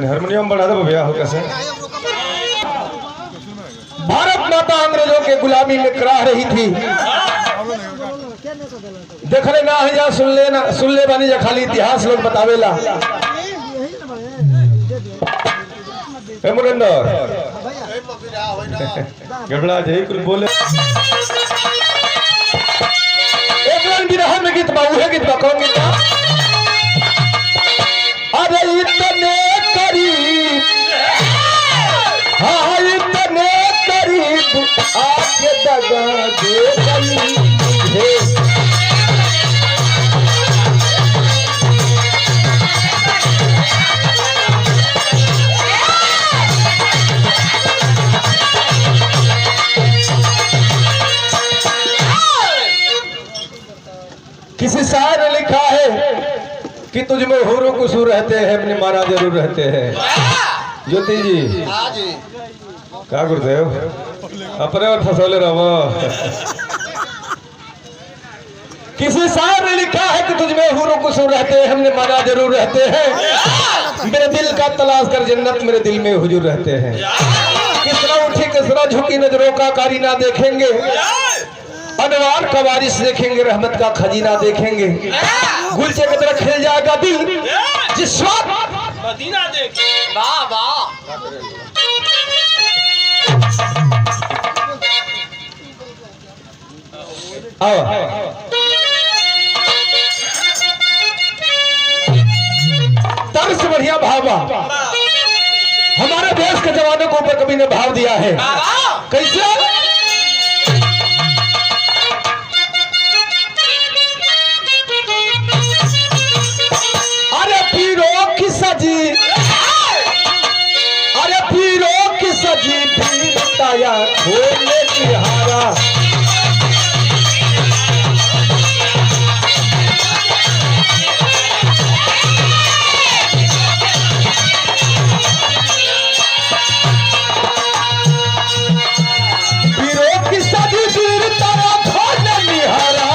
Harmonium बढ़ा दो भैया हो कैसे। भारत माता अंग्रेजों के गुलामी में कराह रही थी। देख ले ना या सुन ले बानी जा खाली इतिहास लोग बतावेला। मुरंदर गड़बड़ा जाई कुल बोले एक लाइन बिरहा में गीत बाबू है गीत कौन गीत। अरे इतने करीब हाँ इतने करीब आके दगा दे गई। किसी शायर ने लिखा है कि तुझ में हुरू कुसूर रहते हैं अपने माना जरूर रहते हैं। ज्योति जी क्या गुरुदेव अपने और फसौले रहो। किसी शायर ने लिखा है कि तुझ में हुरू कुसूर रहते हैं हमने माना जरूर रहते हैं। मेरे दिल का तलाश कर जन्नत मेरे दिल में हुजूर रहते हैं। किसरा उठी किसरा झुकी नजरों का कारीना देखेंगे। अनवार का बारिश देखेंगे रहमत का खजीना देखेंगे। गुलचे की तरह खिल जाएगा दिल जिस वक्त मदीना देखे। वाह वाह तरस बढ़िया भावा हमारे देश के जवानों को ऊपर कभी ने भाव दिया है। कैसे अरे पीरों की सजी पीर ताया खोलने की हारा। पीरों की सजी पीर ताया खोलने की हारा।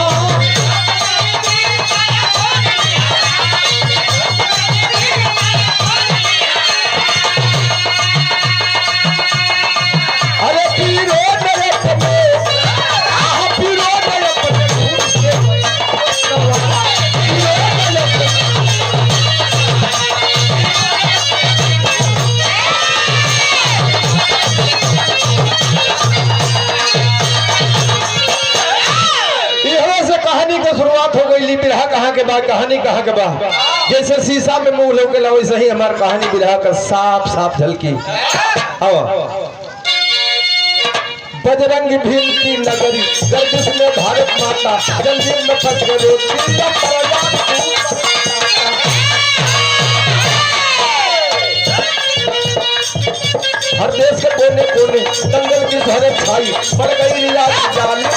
बिरहा कहाँ के बाद कहानी कहाँ के बाद जैसे शीशा में मुंह लौकेला वैसे ही हमार कहानी बिरहा का साफ साफ झलकी। बजरंग भीम की नगरी गर्दिश में भारत माता जंजीर में फंस गए। हर देश के कोने कोने दंगल की शहरत छाई पड़ गई रियासत जाली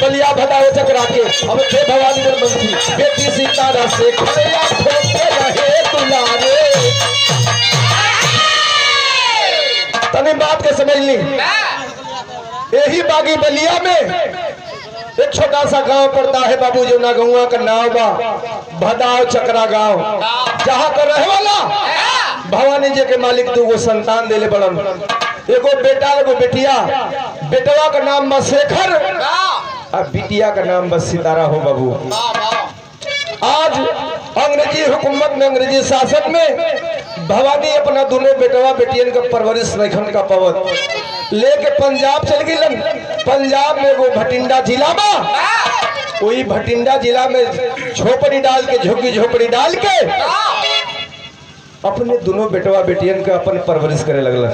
बलिया भदाओ चकरा के अब थे भवानी बंसी बेटी सीतारा से खड़िया खोलते रहे दुलारे। तने बात के समझ ली। यही बागी बलिया में एक छोटा सा गांव पड़ता है बाबू जो ना गौवा का नाम बा भदाओ चकरा गांव। जहां का रहे वाला भवानी जी के मालिक दो संतान देले बड़न। एगो बेटा एगो बेटिया। बेटवा का नाम बा शेखर और बिटिया का नाम बस सितारा हो बाबू। आज अंग्रेजी हुकूमत में अंग्रेजी शासन में भवानी अपना दोनों बेटवा बेटियन का परवरिश रखन का पवत लेके पंजाब चल गई। पंजाब में वो भटिंडा जिला बा। वही भटिंडा जिला में झोपड़ी डाल के झुग्गी झोपड़ी डाल के अपने दोनों बेटवा बेटियन का अपन परवरिश करे लगल।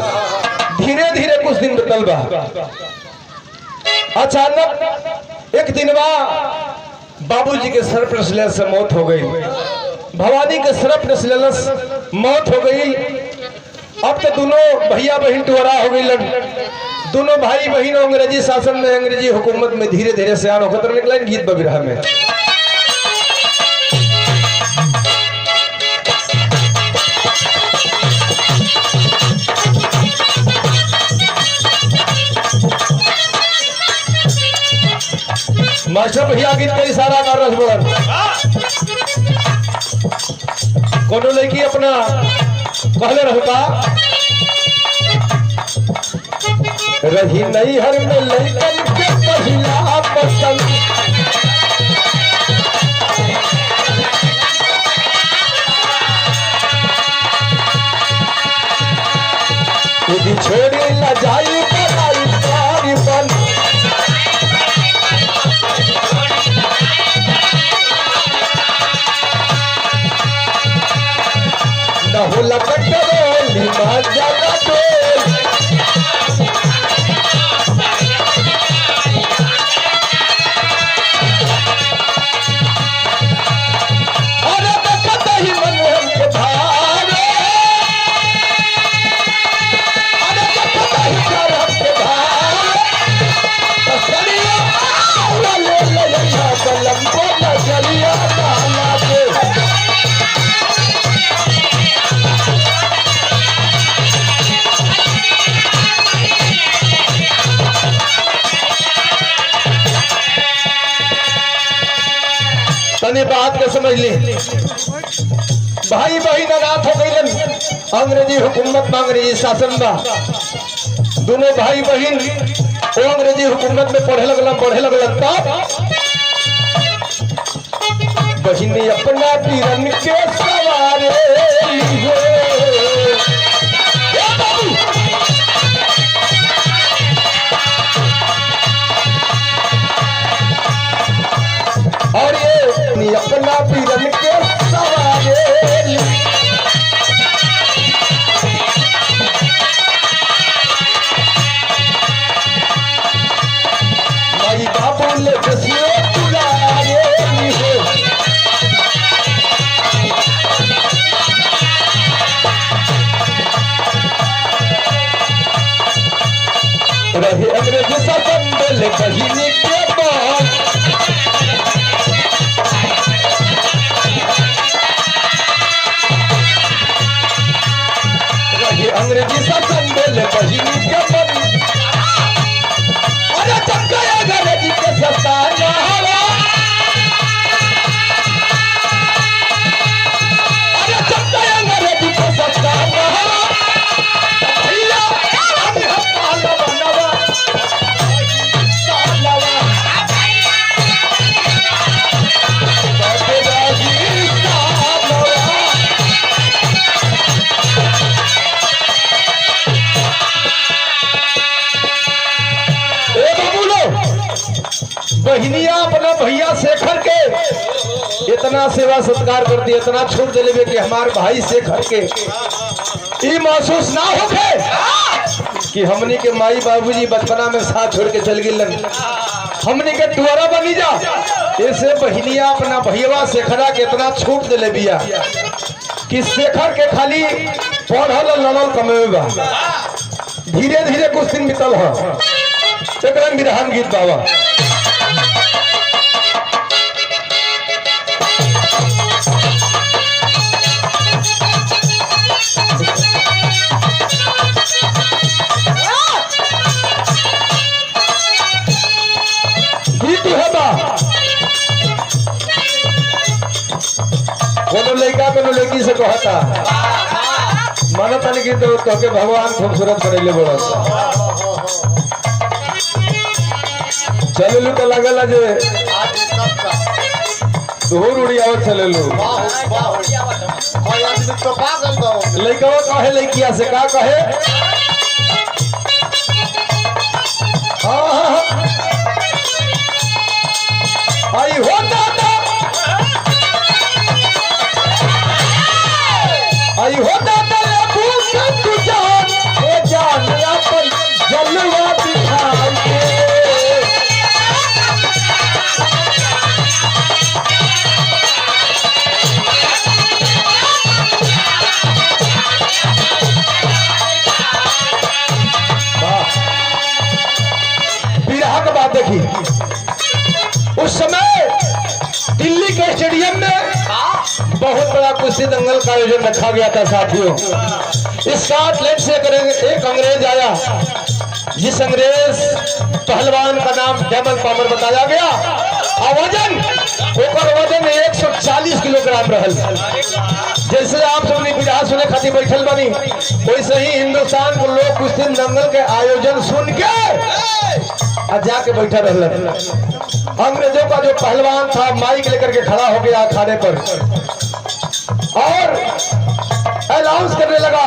धीरे धीरे कुछ दिन बतल बा। अचानक एक दिन बाबूजी के सर्प नस्लस से मौत हो गई। भवानी के सर्प नस्लस मौत हो गई। अब तो दोनों भैया बहन टुरा हो गई। दोनों भाई बहन अंग्रेजी शासन में अंग्रेजी हुकूमत में धीरे धीरे सयान होकर निकला। गीत बबिरहा में मास्टर भैया गीत का इशारा कर रस बड़न कोनो लड़की अपना कहले रहता रही नहीं हर में लड़कन के पहिला पसंद यदि छोड़ी न जाई पराई प्यारी बन न होला कंट्रोल मान जाना डोल अरे देखत ही मन के भारे अरे देखत ही करम के भारे तसलिया ले ले या कलम को नजरिया डाला दे तनी बात के समझ ली भाई बहन अनाथ हो गईलन अंग्रेजी हुकूमत में अंग्रेजी शासन बा दोनों भाई बहन वो अंग्रेजी हुकूमत में पढ़े लगलन तब बहनी अपना पीरन के सवारे और ये अपना पीरन के सवारे माई बाबू ले बसियो तुलारे हो रहे अंग्रेजी शासन बोले बहिनी के बाल अंग्रेजी शासन बोले बहिनी के मन अरे चक्का अंग्रेजी के सताना अरे चक्का अंग्रेजी के सताना भैया हम पाला बनवा सालवा बाटे राजी सालवा बहनिया अपना भैया शेखर के इतना सेवा सत्कार करती इतना छूट दिले कि हमारे भाई शेखर के ये महसूस ना होके कि हमनी के माई बाबूजी बचपना में साथ छोड़ के चल गए हमनी के द्वारा बनी जा ऐसे बहनिया अपना भैया शेखरा के इतना छूट दिले बिया कि शेखर के खाली पढ़ल लड़ल कमेबा धीरे धीरे कुछ दिन बीतल है एक बिरहन गीत बाबा कोनो लड़का कोनो लड़की से कहता मानो तनी की तो के भगवान खूबसूरत बनैले बड़ा चललू तो लगल जे दूर उड़ी आवत चललू लड़का कहे लड़किया से का कहे आई हो दादा आई हो दादा भूखा तू जान ए जान अपन जलवा दिखाई बिरहा की बात देखी उस समय दिल्ली के स्टेडियम में बहुत बड़ा कुश्ती दंगल का आयोजन रखा गया था साथियों। स्कॉटलैंड से एक अंग्रेज आया जिस अंग्रेज पहलवान का नाम जैमल पामर बताया गया और वजन 140 किलोग्राम रहल। जैसे आप सबने बिजहा सुने खातिर बैठल बनी वैसे ही हिंदुस्तान को लोग कुछ दिन दंगल के आयोजन सुन के जाके बैठा रहल। अंग्रेजों का जो पहलवान था माइक लेकर के खड़ा हो गया अखाड़े पर और अनाउंस करने लगा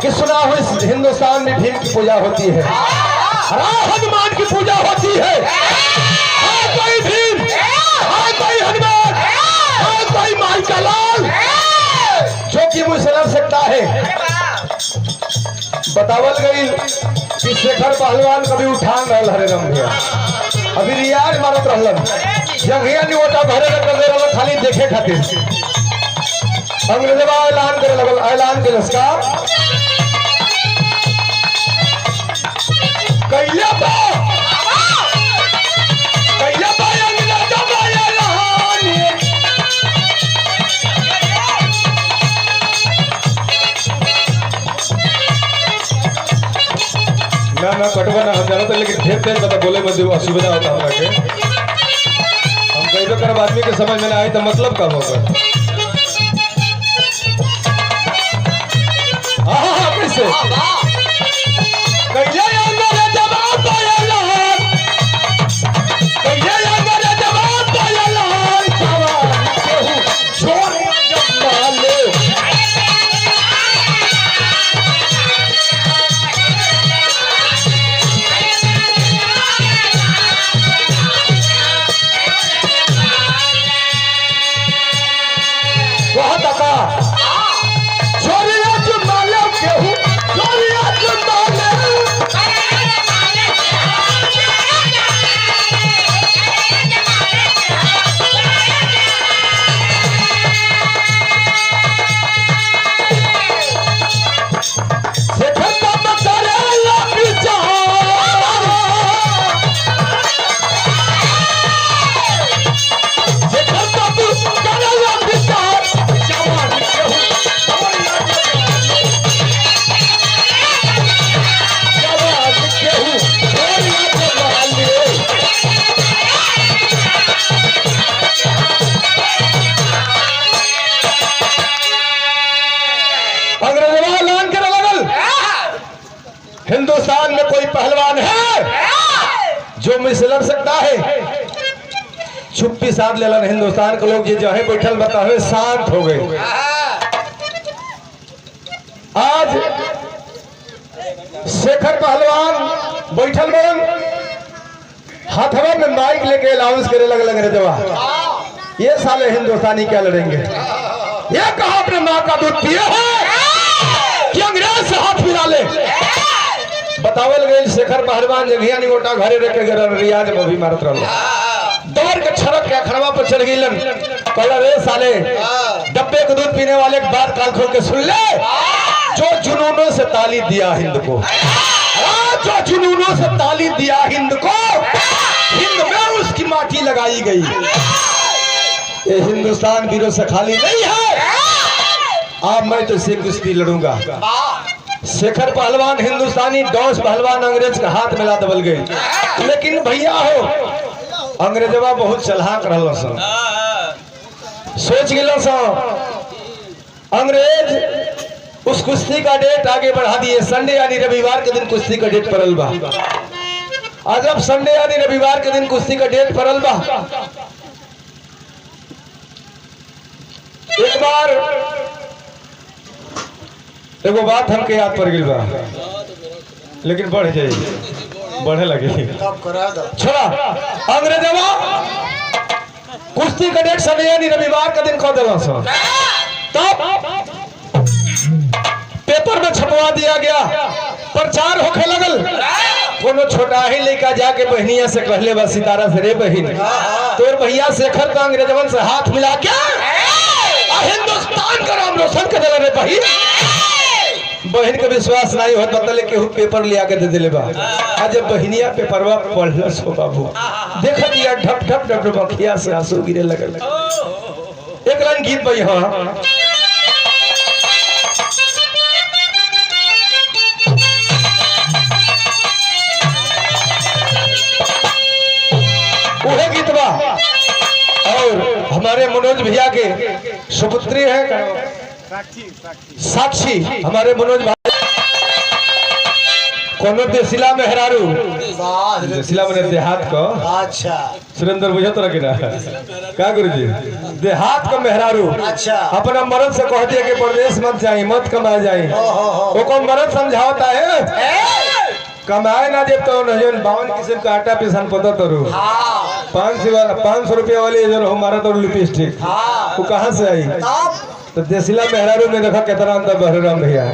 कि सुना हो इस हिंदुस्तान में भीम की पूजा होती है, हनुमान की पूजा होती है, कोई भीम, कोई हनुमान, कोई माई का लाल जो कि मुझसे लड़ सकता है। बतावल गई कि शेखर पहलवान कभी उठान रहल हरे रंग भैया अभी रियाज मारत रहलन जंघिया निवटा घरे रख दे रहल खाली देखे खातिर। अंग्रेजवा ऐलान करे लगल, ऐलान के लस्का कैला बा ना कटवा ना हम जानते लेकिन ढेर तेज बता बोले में जो असुविधा होता हमरा के हम कई तो करब आदमी के समझ में ना आए तो मतलब का होगा। हां कैसे कैले अंदर जवाब पायला कैले अंदर जवाब पायला जवान केहू छोड़ जमाले हिंदुस्तान में कोई पहलवान है जो मुझसे लड़ सकता है। चुप्पी साध लेलन हिंदुस्तान के लोग जहे बैठल बतावे शांत हो गए। आज शेखर पहलवान बैठल बन हाथवा में माइक लेके अनाउंस करे लगे अंग्रेजवा ये साले हिंदुस्तानी क्या लड़ेंगे। ये कहा अपने माँ का दूध पिए है कि अंग्रेज से हाथ मिला ले। बतावल गई शेखर पहलवान जंघिया निगोटा घरे रख के रियाज में भी मारत रहल दौड़ के छरक के खड़वा पर चढ़ गईलन कहला रे साले डब्बे के दूध पीने वाले की बात काल खोल के सुन ले जो जुनूनों से ताली दिया हिंद को, जो जुनूनों से ताली दिया हिंद को हिंद में उसकी माटी लगाई गई। ये हिंदुस्तान वीरों से खाली नहीं है। अब मैं तो से कुश्ती लड़ूंगा। शेखर पहलवान हिंदुस्तानी डॉस पहलवान अंग्रेज का हाथ मिला दबल गई। लेकिन भैया हो अंग्रेजवा बहुत चलाक रहल सोच गिल अंग्रेज उस कुश्ती का डेट आगे बढ़ा दिए। संडे यानी रविवार के दिन कुश्ती का डेट पड़ल बा। आज जब संडे यानी रविवार के दिन कुश्ती का डेट पड़ल बा एक बार एगो बात हमके याद पड़ गई बा लेकिन बढ़ जाए बढ़े लगे छोड़ा। अंग्रेजवा कुश्ती का डेट संडे यानी रविवार का दिन कह दिला तब पेपर में छपवा दिया गया। प्रचार होखे लगल। कोनो छोटा ही लड़का जाके बहनिया से कहले बा सितारा से रे बहन तोर भैया शेखर का अंग्रेजवन से हाथ मिला के हिंदुस्तान का नाम रोशन कर दिला रे बहन। बहन के विश्वास नहीं होता बतले केहू पेपर लिया के दे दिले बा। आज जब बहनिया पेपरवा पढ़लस हो बाबू देख दिया ढप ढप ढप ढप अखिया से आंसू गिरे लगल। एक लाइन गीत बई हां मनोज भैया के सुपुत्री है साक्षी हमारे मनोज भाई कोनो देसिला मेहरारू देसिला मैंने देहात को अच्छा सुरेंद्र बुझे तो रखे ना क्या गुरुजी देहात का मेहरारू अच्छा अपना मर्द से कह दिया कि प्रदेश मत जाए मत कमा जाए वो कौन मर्द समझाता है कमाए ना जब तो 52 किस्म का आटा पिसान पता तरू 500 रुपया वाली जो हमारा तो लिपस्टिक वो कहाँ से आई तो देसिला मेहरारू में देखा कितना अंतर बहराम भैया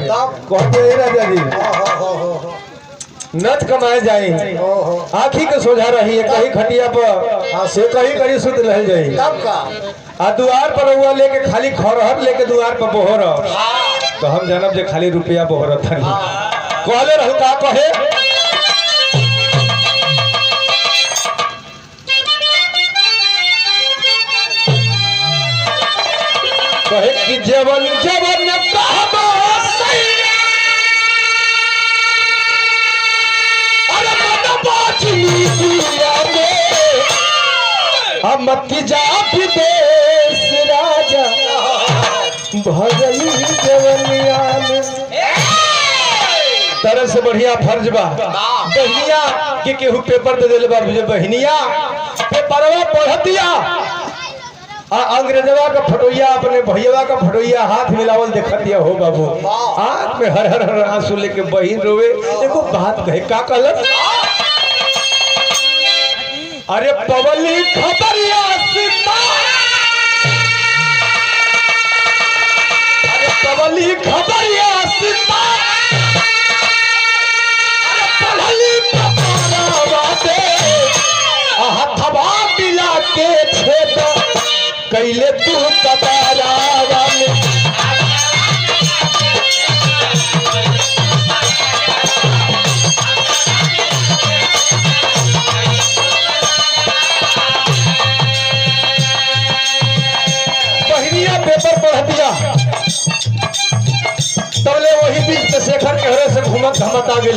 कहते ही राजा जी नच कमाए जाए आखी के सोझा रही है कहीं खटिया पर से कहीं कहीं सुत रह जाए आ दुआर पर हुआ लेके खाली खरहर लेके दुआर पर बोहर तो हम जानब जे खाली रुपया बोहर था कहले रहल का कहे कहे कि जवन जवन कहबो मत जा विदेश राजा भगली जवनिया तरह से बढ़िया फर्ज बा बहनिया के केहू पेपर दे दिले बा बहनिया पेपरवा पढ़तिया अंग्रेजवा का फटोइया अपने भैया का फटोइया हाथ मिलावल देखतिया हो बाबू आंख में हर हर हर आंसू लेके बहिन रोवे देखो बात कहे का कहलत अरे पवली खबरिया सीता अरे पवली खबरिया सीता अरे पढ़ली पपारा बाते हथवा मिला के छेद कैले तू कतारा में पेपर पढ़ दिया तबले वही बीच पे शेखर के से घूमत घमत आ गए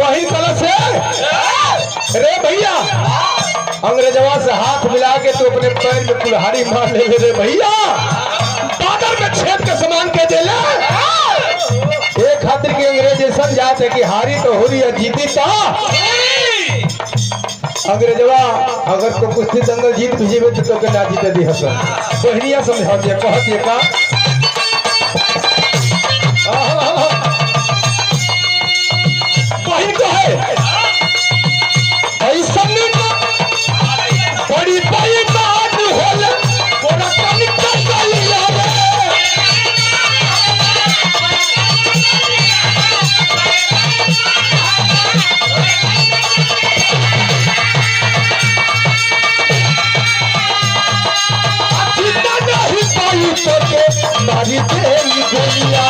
वही कलश है रे भैया अंग्रेजवा से हाथ मिला के तो अपने पैर में कुल्हाड़ी मार ले रे भैया बादर में छेद के समान के दे ले एक खातिर के अंग्रेज ऐसा जाते कि हारी तो हो रही है जीती तो अंग्रेजवा अगर तो कुश्ती दंगल जीत जीवे तो के ना जीते दी हसन बहनिया समझा दिया कह दिया का बहन को है ऐसा बड़ी बड़ी बात होले कोना कनिक कइला मारी तेरी गोलियां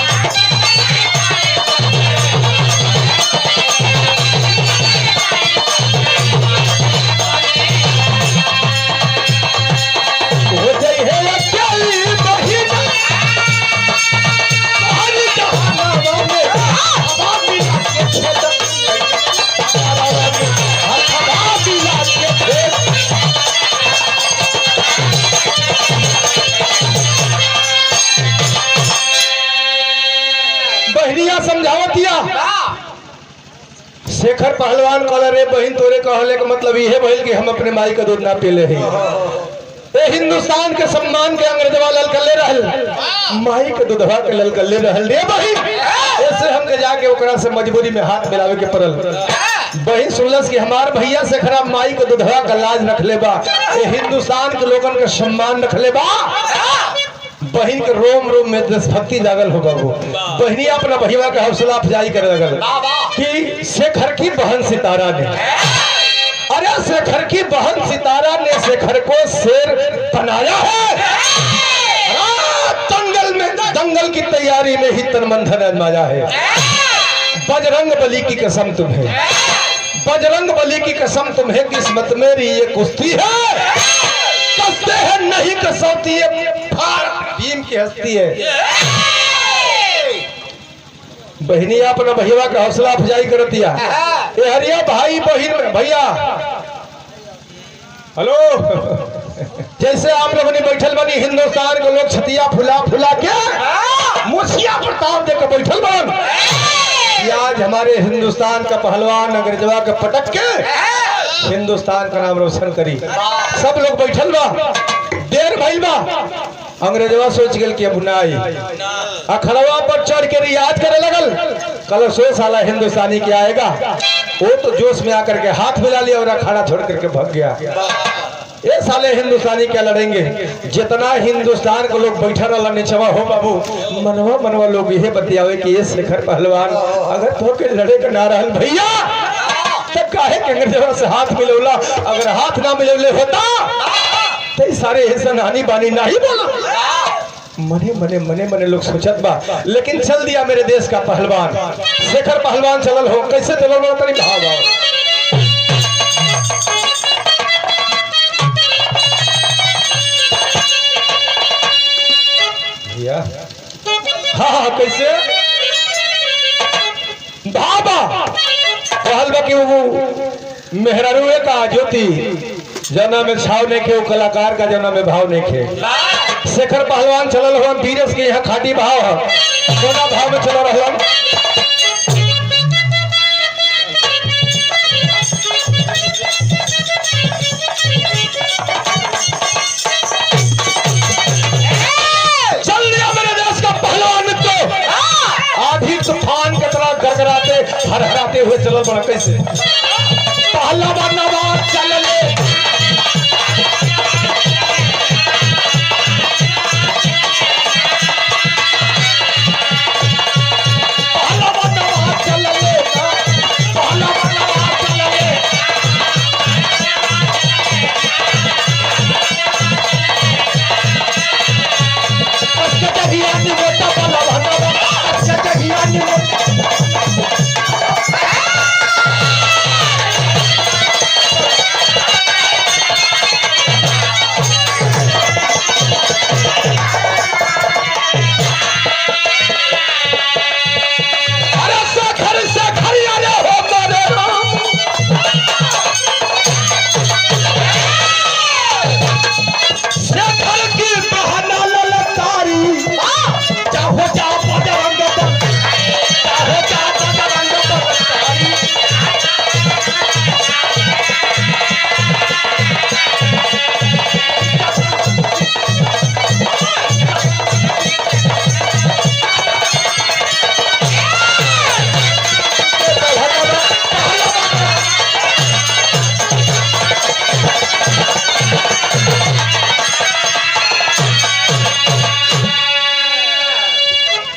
हो जाए है अकेली बहिना हमारी जहाना में बाबी के छेद बाबी के छेद बहनिया समझावतिया शेखर पहलवान कहले रे बहन तोरे कहले का मतलब ये भइल कि हम अपने माई का दूध ना पीले ही ए हिंदुस्तान के सम्मान के अंग्रेजवा ललकले रहल माई के दूधवा के ललकले रहल रे बहन ऐसे हमके जाके ओकरा से मजबूरी में हाथ मिलावे के पड़ल बहन सुनलस कि हमार भैया से खराब माई के दूधवा का लाज रख ले बा ए हिंदुस्तान के लोगन के सम्मान रख ले बा बहन के रोम रोम में देशभक्ति जागल हो बाबू बहनी अपना भैया का हौसला अफजाई करे लगल कि शेखर की बहन सितारा ने अरे शेखर की बहन सितारा ने शेखर को शेर बनाया है दंगल की तैयारी में ही तनमंथन आजमाया है बजरंग बली की कसम तुम्हें बजरंग बली की कसम तुम्हें किस्मत मेरी ये कुश्ती है कसते हैं नहीं कसौती है भीम की हस्ती है बहनिया अपना भैया का हौसला अफजाई कर दिया ए हरिया भाई बहन में भैया हेलो जैसे आप लोगों ने बैठल बनी हिंदुस्तान के लोग छतिया फुला फुला के मुछिया प्रताप देकर बैठल बन। आज हमारे हिंदुस्तान का पहलवान अंग्रेजवा के पटक के हिंदुस्तान का नाम रोशन करी। सब लोग बैठल बा, देर भइल बा। अंग्रेजवा सोच गल कि अब ना आई, अखड़वा पर चढ़ के रियाज करे लगल। कल 100 साला हिंदुस्तानी क्या आएगा। वो तो जोश में आकर के हाथ मिला लिया और अखाड़ा छोड़ करके भाग गया। ये साले हिंदुस्तानी क्या लड़ेंगे। जितना हिंदुस्तान के लोग बैठा रहा निचवा हो बाबू, मनवा मनवा लोग यह बतियावे कि ये शेखर पहलवान अगर तो के लड़े का ना रहल भैया तब काहे के अंग्रेजवा से हाथ मिलौला। अगर हाथ ना मिलौले होता तो सारे ऐसा नानी बानी नहीं बोला। मने मने मने मने लोग सोचत बा, लेकिन चल दिया मेरे देश का पहलवान शेखर पहलवान। चलल हो कैसे चलल हो तनी भाव आओ। हाँ कैसे भाबा कहल बा कि वो मेहरारूए का ज्योति जना में छाव नहीं खे, कलाकार का जना में भाव नहीं खे। शेखर पहलवान चलल हो धीरज के यहाँ खाटी भाव है, कोना भाव में चल रहा। चल दिया मेरे देश का पहलवान तो आधी तूफान की तरह गरगराते हरहराते हुए चलल बड़ा। कैसे पहलवान नवाज चल ले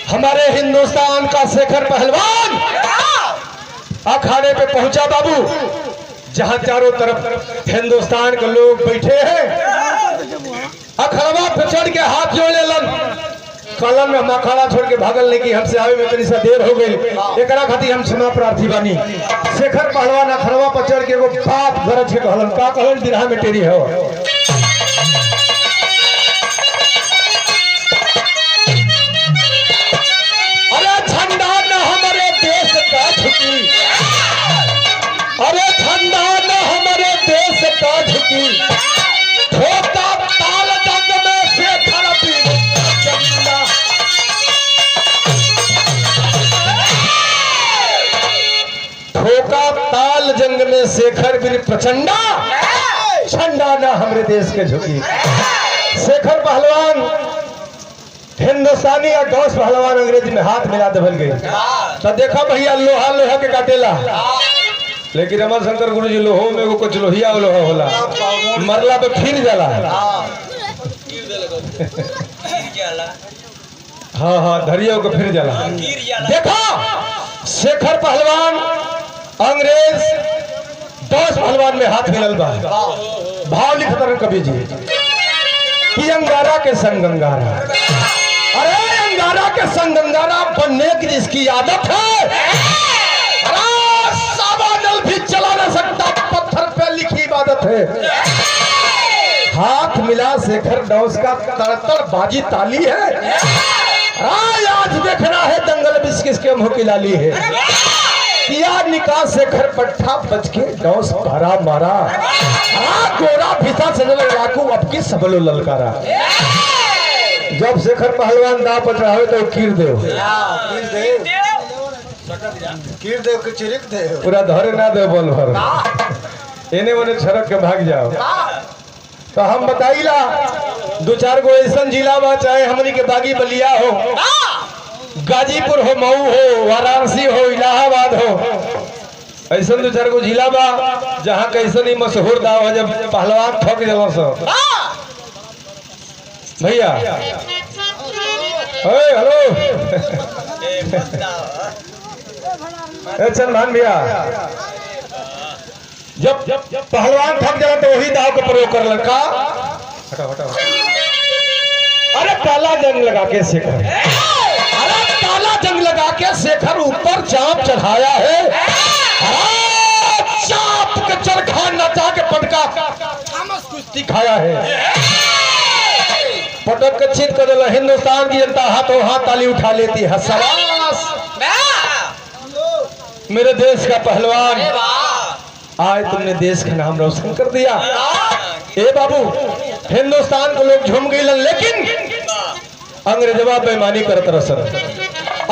हमारे हिंदुस्तान का शेखर पहलवान अखाड़े पे पहुंचा बाबू, जहां चारों तरफ हिंदुस्तान के लोग बैठे हैं। अखाड़ा पे चढ़ के हाथ जोड़ लेलन। कलम में हम अखाड़ा छोड़ के भागल नहीं कि हमसे आवे में तनी सा देर हो गई, एकरा खातिर हम क्षमा प्रार्थी बानी। शेखर पहलवान अखाड़ा पर चढ़ के एगो बात गरज के कहलन। का कहलन? बिरहा में टेरी हो। अरे झंडा न हमारे देश का झुकी, ठोका ताल जंग में शेखर प्रचंडा। ठोका ताल जंग में शेखर वीर प्रचंडा, झंडा न हमारे देश के झुकी। शेखर पहलवान हिंदुस्तानी और गौस पहलवान अंग्रेजी में हाथ मिला दबल गई। तो देखा भैया लोहा लोहा के काटेला, लेकिन रमन शंकर गुरु जी लोहो में वो कुछ लोहिया लोहा होला, मरला पे फिर जाला। हाँ हाँ धरिया को फिर जाला। देखो शेखर पहलवान अंग्रेज दस पहलवान में हाथ मिलल बा। भाव लिखत रहे कवि जी कि अंगारा के संग अंगारा। अरे अंगारा के संग अंगारा बनने की जिसकी आदत है, भी चला ना सकता, पत्थर पे लिखी इबादत है। हाथ मिला शेखर डॉस का तड़तड़ बाजी ताली है। आज देखना है दंगल बिस किसके मुंह की लाली है। किया निकाह से घर पट्टा बच के डॉस भरा मारा गोरा भीसा से लाकू अब की सबलो ललकारा। जब शेखर पहलवान दाव पट रहा हो तो कीर देव के चिरिक दे पूरा धरे ना दे बोल भर एने ओने छरक के भाग जाओ। तो हम बताइला दो चार गो ऐसा जिला बा चाहे हमनी के बागी बलिया हो, गाजीपुर हो, मऊ हो, वाराणसी हो, इलाहाबाद हो, ऐसा दो चार गो जिला बा जहाँ कैसे मशहूर दाव है जब पहलवान ठोक जब सो भैया। हेलो चंदन भैया, जब पहलवान थक जाला तो वही दाव का प्रयोग कर लड़का हटाओ हटाओ। अरे काला जंग लगा के शेखर, अरे काला जंग लगा के शेखर ऊपर चाप चढ़ाया है, चाप के चरखा नचा के पटका कुश्ती खाया है, पटक के चित कर दिला। हिंदुस्तान की जनता हाथों हाथ ताली उठा लेती है। शाबाश मेरे देश का पहलवान, आज तुमने देश का नाम रोशन कर दिया। ए बाबू हिंदुस्तान को लोग झूम गए, लेकिन अंग्रेजवा बेईमानी करत रसन।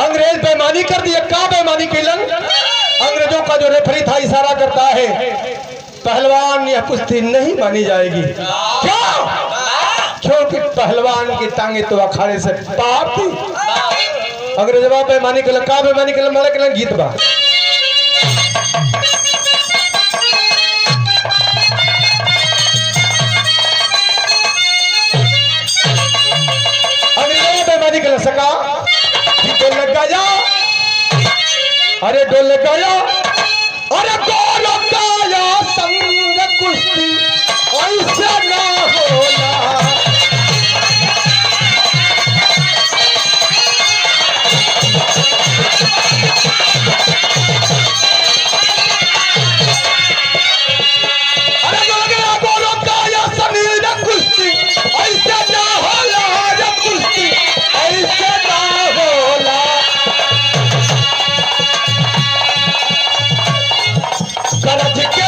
अंग्रेज बेईमानी कर दिए। का बेईमानी कैलन? अंग्रेजों का जो रेफरी था इशारा करता है पहलवान यह कुश्ती नहीं मानी जाएगी। क्यों? क्योंकि पहलवान की टांगे तो अखाड़े से पार थी। अंग्रेजवा बेईमानी कैलन। का बेईमानी कैलन? मारे कैलन गीत बा। निकल सका डोल गया, अरे डोल गया, अरे डोल गया संग कुश्ती ऐसे ना होला। अरे डोल गया, डोल गया संग कुश्ती ऐसे ना होला, कुश्ती ऐसे ना होला। गरज के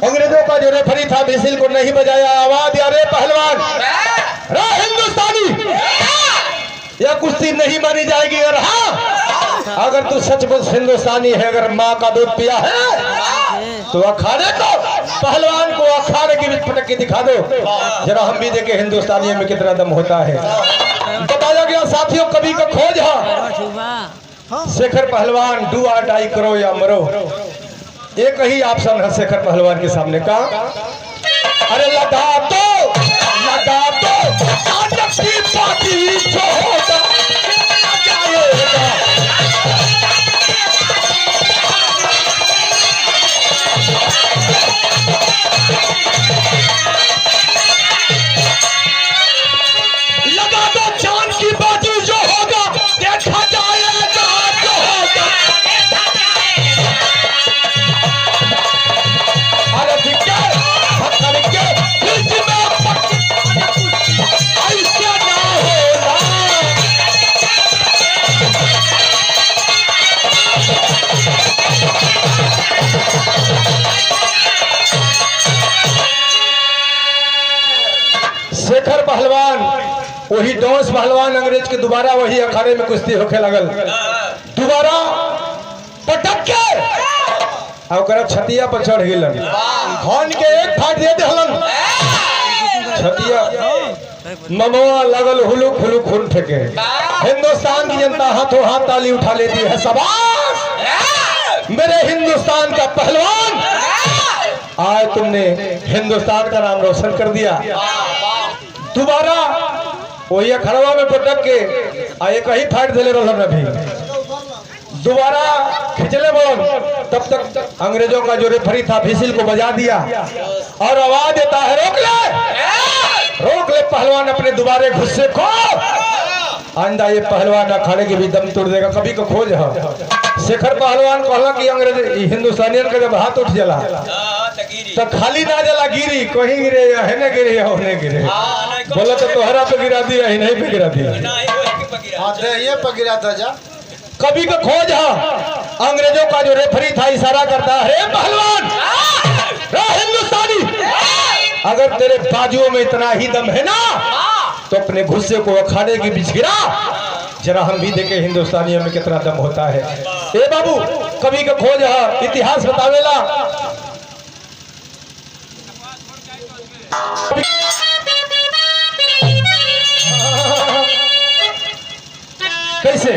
अंग्रेजों का जो रेफरी था बिसिल को नहीं बजाया, आवाज अरे पहलवान रा हिंदुस्तानी यह कुश्ती नहीं मानी जाएगी। और हाँ अगर तू सचमुच हिंदुस्तानी है, अगर माँ का दूध पिया है तो अखाड़े को पहलवान को अखाड़े के बीच पटक के दिखा दो, जरा हम भी देखे हिंदुस्तानियों में कितना दम होता है। बताया गया साथियों कवि का खोज है शेखर पहलवान, डू और डाई करो या मरो, एक ही ऑप्शन है शेखर पहलवान के सामने का। अरे लगा दो की पार्टी जो होगा जाएगा। लगा दो जान की बाजी जो होगा देखा जाएगा, जो होगा शेखर पहलवान वही डॉस पहलवान अंग्रेज के दोबारा वही अखाड़े में कुश्ती होके लगल, दोबारा पटक के और छतिया पर चढ़ गिलन, खान के एक फाट दे दहलन, छतिया ममवा लगल हुलुक हुलुक खून फेंके। हिंदुस्तान की जनता हाथों हाथ ताली उठा लेती है। शाबाश मेरे हिंदुस्तान का पहलवान, आज तुमने हिंदुस्तान का नाम रोशन कर दिया। दोबारा वही अखड़वा में पटक के एक ही फाइट दिले रहलन, अभी दोबारा खिंचले बोल, तब तक अंग्रेजों का जो रेफरी था फिसिल को बजा दिया और आवाज देता है रोक ले, रोक ले पहलवान अपने दोबारे गुस्से को। आंदा ये पहलवान अखाड़े के भी दम तोड़ देगा, कभी को खोज है। शेखर पहलवान कहला कि अंग्रेज हिंदुस्तानियन का जब हाथ उठ जला तो खाली ना जला, गिरी कहीं गिरे है ना गिरे होने गिरे, बोला तो तोहरा पे गिरा दिया ही नहीं पे गिरा दिया, कभी का खोज है। अंग्रेजों का जो रेफरी था इशारा करता है पहलवान हिंदुस्तानी, अगर तेरे बाजुओं में इतना ही दम है ना तो अपने गुस्से को अखाड़े के बीच गिरा, जरा हम भी देखे हिंदुस्तानियों में कितना दम होता है। ए बाबू कभी का खोज है, इतिहास बतावेला। कैसे?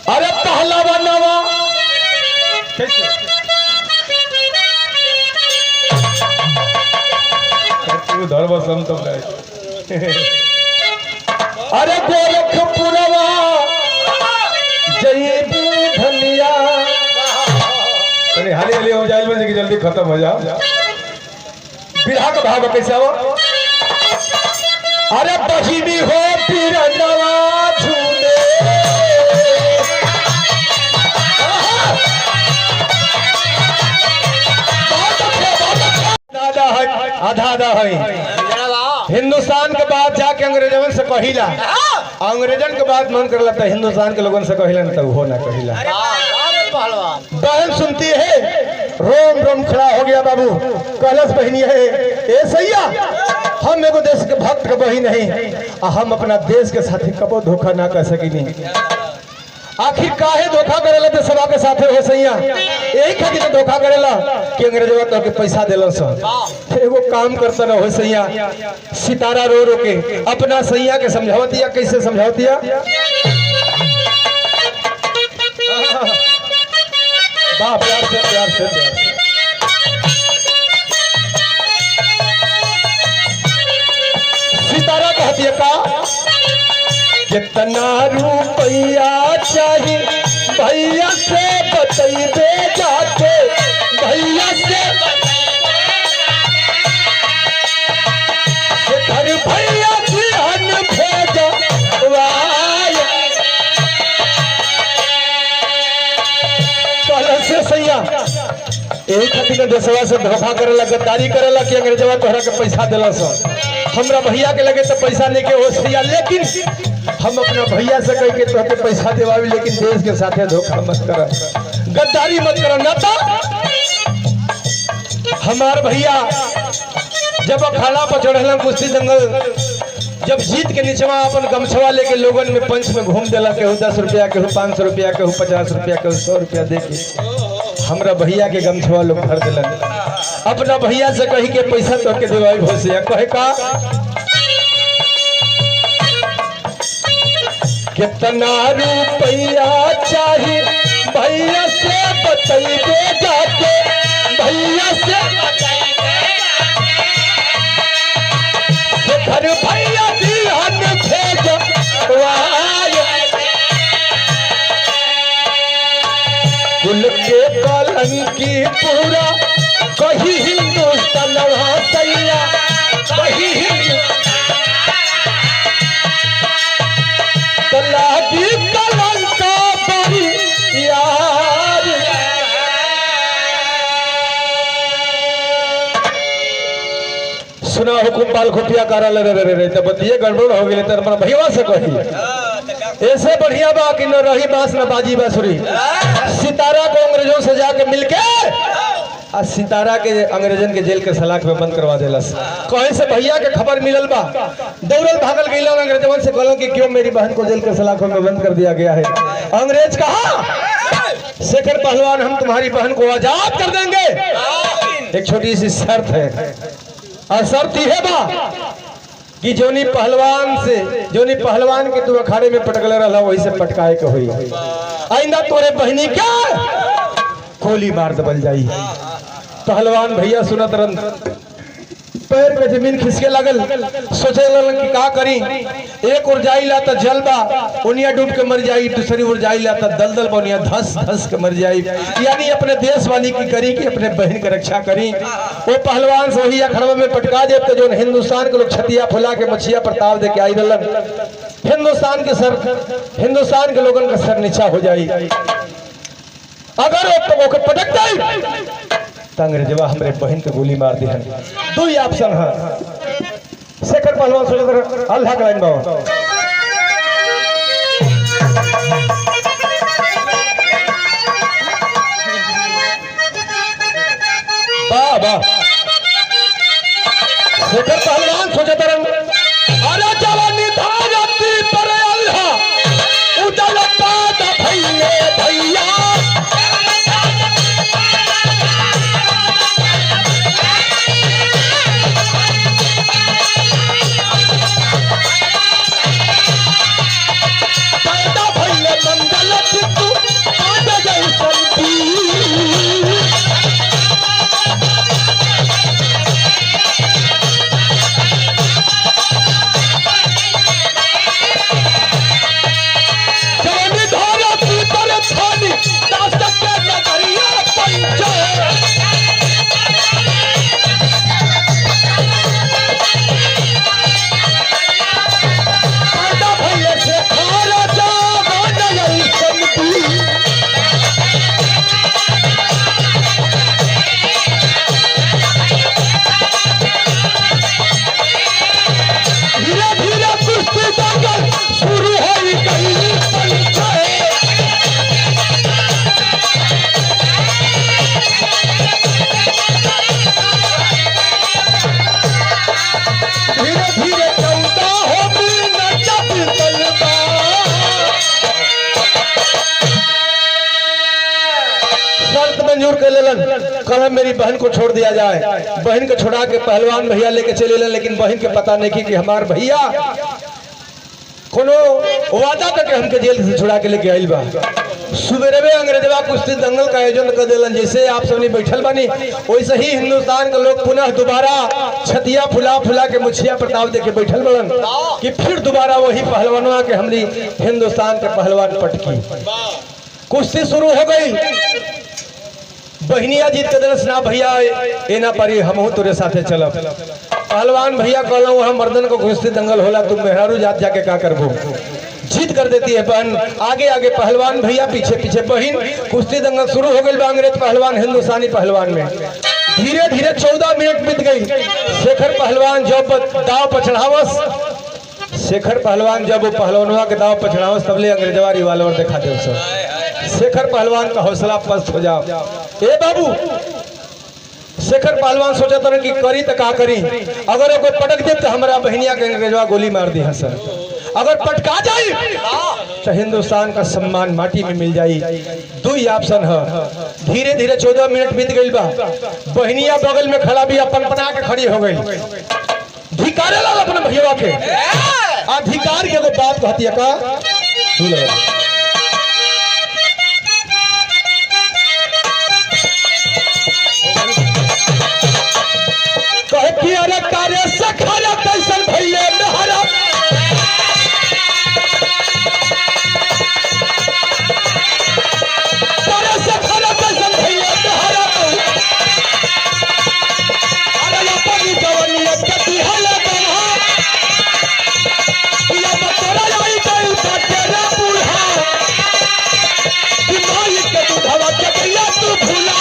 अरे पहलवा नवा कैसे? धर्म संत अरे गोरखपुरवा जय धनिया, हाली हाली हो जाए में जल्दी खत्म हो जाओ। बिरहा का भाव कैसे हो? अरे बहिनी हो पिरनवा झूले, आधा आधा है। हिंदुस्तान के बाद जाके अंग्रेजन से कहिला, अंग्रेजन के बाद मन कर लगता है हिंदुस्तान के लोगों से कहिला न तो हो ना कहिला। बहन सुनती है, रोम रोम खड़ा हो गया बाबू। कहलस बहनी है ए सैया, हम एगो देश के भक्त के बहिन नहीं, हम अपना देश के साथी कबो धोखा ना कर सकिनी। आखिर काहे धोखा करेला तो सभा के साथे हो सैया, यही खातिर तो धोखा करेला कि अंग्रेजवा तो के पैसा देला स। एगो काम करता ना हो सैया, सितारा रो रो के अपना सैया के समझावतिया। कैसे समझावतिया? वाह प्यार से प्यार से प्यार से। सितारा कहती है का कितना रुपया चाहिए भैया से बतैबे जाके, भैया से घर भैया बिहन भेजवाए। कहला से सैया यही खातिर देशवा से धोखा करेला, गद्दारी करेला कि अंग्रेजवा तोहरा के पैसा दिला स। हमरा भैया के लगे तो पैसा लेके हो सैया, लेकिन हम अपना भैया से कह के तोहके पैसा देवावी, लेकिन देश के साथे धोखा मत कर, गद्दारी मत कर। ना तो हमार भैया जब अखाड़ा पर चढ़ल कुश्ती दंगल, जब जीत के नीचवा अपन गमछवा लेके लोगन में पंच में घूम देला, केहू 10 रुपया, केहू 500 रुपया, केहू 50 रुपया, केहू 100 रुपया दे के हमरा भैया के गमछवा लोग भर दिलन। अपना भैया से कही के पैसा तोहके देवाई भोसिया। कहे का कितना रुपया चाहिए भैया से बतैबे जाके, भैया से घर भैया बिहन भेजवाए। कुल के कलंकी पूरा कही हिंदुस्तान सैया, कही लागी कलंका बड़ी यार। सुना हुकुम पाल खुफिया कार्यालय रे तो बतिये गड़बड़ हो गई। तो भैया से कही ऐसे बढ़िया बा कि न रही बांस न बाजी बांसुरी। सितारा को अंग्रेजों से जाके मिलके आ सितारा के अंग्रेजन के जेल के सलाख में बंद करवा देलस। कहे से भैया के खबर मिलल बा, दौड़ल भागल गइल अंग्रेजवन से कहलन कि क्यों मेरी बहन को जेल के सलाखों में बंद कर दिया गया है। अंग्रेज कहा शेखर पहलवान हम तुम्हारी बहन को आजाद कर देंगे, एक छोटी सी शर्त है। और शर्त यह बा कि जोनी पहलवान के तू अखाड़े में पटकल रहा वही से पटकाए के हुई, आइंदा तोरे बहनी क्या गोली मार दबल जाई। पहलवान भैया सुनत रन पैर के जमीन खिसके लगल, सोचे लगल कि का करी। एक ओर जाइला तो जल बा, ओनिया डूब के मर जाई, दूसरी ओर जाइला तो दलदल बनिया धस धस के मर जाई। यानी अपने देश वाली की करी कि अपने बहन की रक्षा करी। वो पहलवान से वही अखड़वा में पटका दे तो जो हिंदुस्तान के लोग छतिया फुला के मछिया प्रताप दे के आई रहलन, हिंदुस्तान के लोगन का सर नीचा हो जाई। अगर वो पटक जाई तो अंग्रेजवा हमरे बहन के गोली मार दी। दो ही ऑप्शन है। शेखर पहलवान सोच अल्लाह का लाइन बाबा बाबा शेखर पहलवान सोचे अरे जवानी धारती पर अल्लाह उजल पाद भैया भैया कल मेरी बहन को छोड़ दिया जाए। बहन को छोड़ा के पहलवान भैया लेके चले लन, लेकिन बहन के पता नहीं कि हमार भैया कोनो वादा करके हमके जेल से छुड़ा के लेके आइल बा। सुबेरे में अंग्रेजवा कुश्ती दंगल का आयोजन कर दिलन। जैसे आप सबने बैठल बानी वैसे ही हिंदुस्तान के लोग पुनः दोबारा छतिया फुला फुला के मुछिया प्रताप दे के बैठल बलन कि फिर दोबारा वही पहलवानवा के हमरी हिंदुस्तान के पहलवान पटकी। कुश्ती शुरू हो गई। बहनिया जीत के दरस ना भैया एना परी हमहू तोरे साथे चलब। पहलवान भैया कहला वहाँ मर्दन को कुश्ती दंगल होला, तुम मेहरारू जात जाके का करबो। जीत कर देती है बहन, आगे आगे पहलवान भैया, पीछे पीछे बहन। कुश्ती दंगल शुरू हो गई। अंग्रेज पहलवान हिंदुस्तानी पहलवान में धीरे धीरे 14 मिनट बीत गई। शेखर पहलवान जब दाव पर चढ़ावस, शेखर पहलवान जब पहलवानवा के दाव पर चढ़ावस तबले अंग्रेजवा रिवाल्वर दिखा दे। शेखर पहलवान का हौसला पस्त हो जाओ। ए बाबू शेखर पहलवान सोचा था कि करी तो का करी। अगर कोई पटक दे तो हमारा बहनिया के अंग्रेजवा गोली मार दी हसन। अगर पटका जाए तो हिंदुस्तान का सम्मान माटी में मिल जाई। दो ही ऑप्शन है। धीरे धीरे 14 मिनट बीत गई बा। बहनिया बगल में खड़ा भी अपन बना के खड़ी हो गई। धिकारे लाल अपने भैया के अधिकार के बात कहती है का कि अरे कार्य सखरा कैसन भैया नहरा कार्य सखरा कैसन भैया नहरा अरे अपनी जवानी कति हला बना या बतरा आई गई तेरा बूढ़ा कि माई के दूधवा के भैया तू भूला।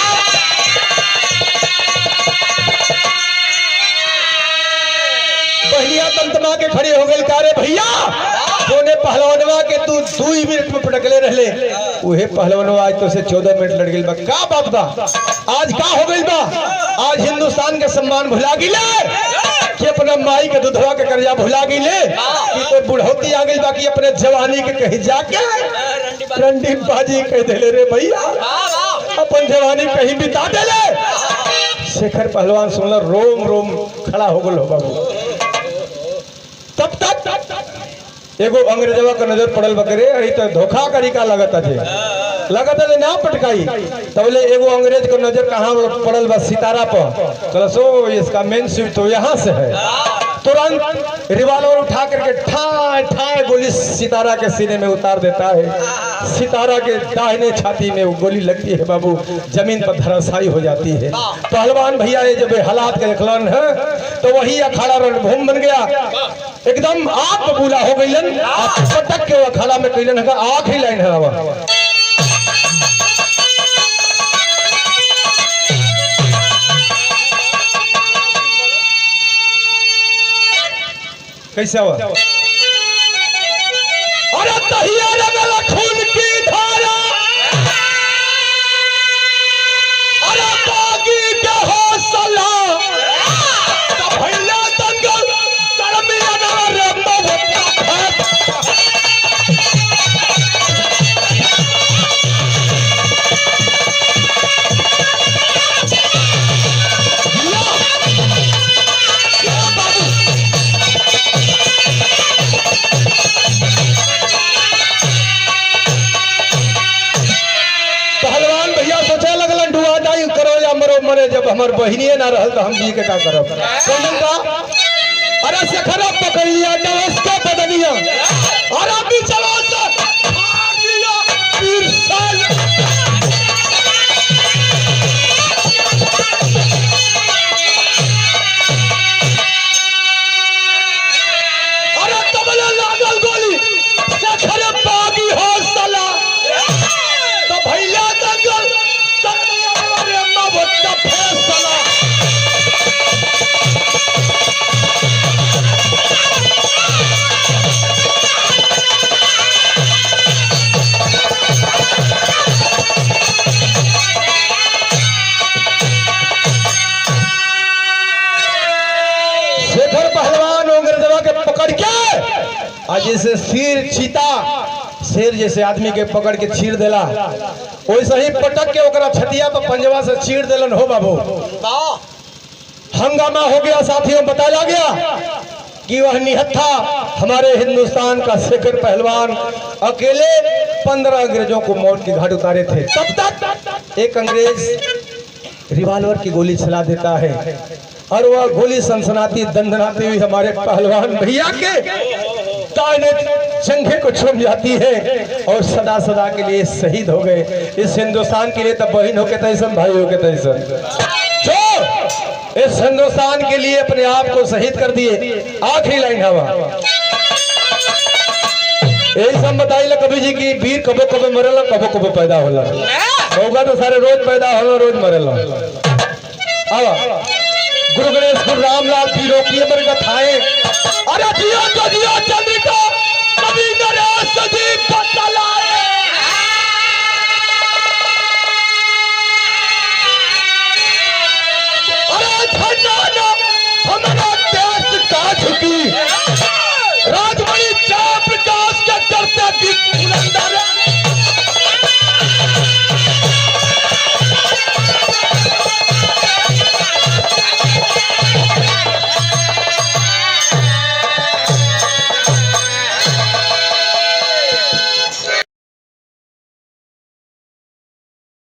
बहनिया तंतमा के खड़े हो गए। कारे भैया तूने पहलवानवा के तू 2 मिनट में पटकले रहले, उहे पहलवानवा आज तो से 14 मिनट लड़ गई बा। का बात बा आज का हो गई बा? आज हिंदुस्तान के सम्मान भुला गिले कि अपना माई के दूधवा के कर्जा भुला गिले कि कोई बुढ़ौती आ गई बा कि अपने जवानी के कहीं जाके रंडी बाजी कह देले रे भैया, अपन जवानी कहीं बिता देले। शेखर पहलवान सुनला रोम रोम खड़ा हो गल हो बाबू। तब तक एगो अंग्रेजवा का नजर पड़ल बकरे तो धोखा करी का लगता है। लगा था ना पटकाई तबले एगो अंग्रेज को नजर कहाँ पड़ल बा सितारा पर, चलो सो इसका मेन स्विच तो यहाँ से है। तुरंत रिवॉल्वर उठा करके ठाए ठाए गोली सितारा के सीने में उतार देता है। सितारा के दाहिने छाती में वो गोली लगती है बाबू, जमीन पर धराशायी हो जाती है। पहलवान भैया ने जब हालात के देखलन है तो वही अखाड़ा रणभूमि बन गया, एकदम आग बबूला हो गई। पटक के अखाड़ा में कैलन है आखिरी लाइन है कैसे हुआ? अरे तहिया लगल खून की धारा, अरे बागी के हौसला, तब भैया दंगल कर्मिया रे मरे, जब हमार बहनिए ना रहल तो हम जी के का करब। अरे सखरा पकड़िया नमस्ते बदनिया, अरे बिचवा से भाग लिया पीर साल। अरे तबले लागल गोली, सखरे बागी हौसला, तो भैया दंगल फैसला। शेखर पहलवान अंग्रेजवा के पकड़ के आज जैसे सिर चीता शेर जैसे आदमी के पकड़ के चीर देला, वैसे ही पटक के ओकरा छतिया पर पंजवा से चीर देलन हो बाबू। हंगामा हो गया साथियों, बताया गया कि वह निहत्था हमारे हिंदुस्तान का शेखर पहलवान अकेले 15 अंग्रेजों को मौत की घाट उतारे थे। तब तक एक अंग्रेज रिवॉल्वर की गोली चला देता है और वह गोली सनसनाती दंदनाती हुई हमारे पहलवान भैया के दाहिने जंघे को छूम जाती है और सदा सदा के लिए शहीद हो गए। इस हिंदुस्तान के लिए तब बहन हो के तैसन, भाई हो के तैसन, जो इस हिंदुस्तान के लिए अपने आप को शहीद कर दिए। आखिरी लाइन हवा यही सब बताइए कभी जी की वीर कबो कबो मरेला कबो कबो पैदा होला, होगा तो सारे रोज पैदा होला रोज मरेला। आवा गुरु गणेश गुरु रामलाल पीरों की अमर कथाएं, अरे जियो तो जियो चंद्रिका।